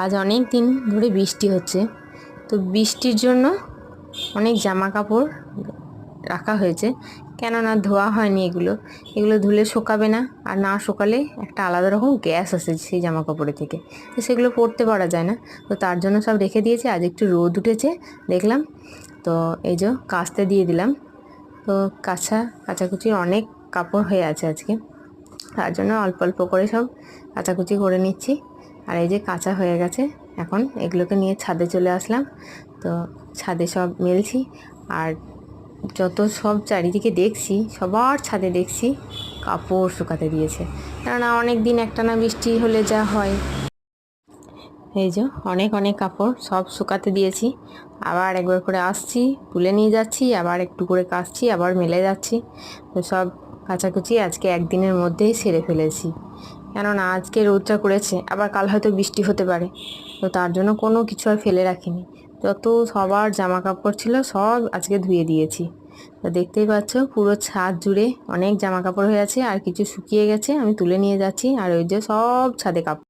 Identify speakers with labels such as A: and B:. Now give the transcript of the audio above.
A: আজ অনেক দিন ধরে বৃষ্টি হচ্ছে, তো বৃষ্টির জন্য অনেক জামা কাপড় রাখা হয়েছে। কেননা ধোয়া হয়নি, এগুলো ধুলে শুকাবে না, আর না শুকালে একটা আলাদা রকম গ্যাস আসে সেই জামা কাপড়ের থেকে, তো সেগুলো পরতে পারা যায় না। তো তার জন্য সব রেখে দিয়েছি। আজ একটু রোদ উঠেছে দেখলাম, তো এই যে কাচতে দিয়ে দিলাম। তো কাচাকুচির অনেক কাপড় হয়ে আছে আজকে, তার জন্য অল্প অল্প করে সব কাচাকুচি করে নিচ্ছি। আর এই যে কাঁচা হয়ে গেছে, এখন এগুলোকে নিয়ে ছাদে চলে আসলাম। তো ছাদে সব মেলছি, আর যত সব চারিদিকে দেখছি, সবার ছাদে দেখছি কাপড় শুকাতে দিয়েছে। কেননা অনেক দিন একটানা বৃষ্টি হলে যা হয়। এই যে অনেক অনেক কাপড় সব শুকাতে দিয়েছি, আবার একবার করে আসছি, তুলে নিয়ে যাচ্ছি, আবার একটু করে কাচছি, আবার মেলে যাচ্ছি। তো সব কাচাকুচি আজকে একদিনের মধ্যেই সেরে ফেলেছি। কেননা আজকে রোদটা করেছে, আবার কাল হয়তো বৃষ্টি হতে পারে, তো তার জন্য কোনো কিছু আর ফেলে রাখিনি। যত সবার জামা কাপড় ছিল সব আজকে ধুয়ে দিয়েছি। তো দেখতেই পাচ্ছ পুরো ছাদ জুড়ে অনেক জামা কাপড় হয়ে আছে, আর কিছু শুকিয়ে গেছে, আমি তুলে নিয়ে যাচ্ছি। আর ওই যে সব ছাদে কাপড়।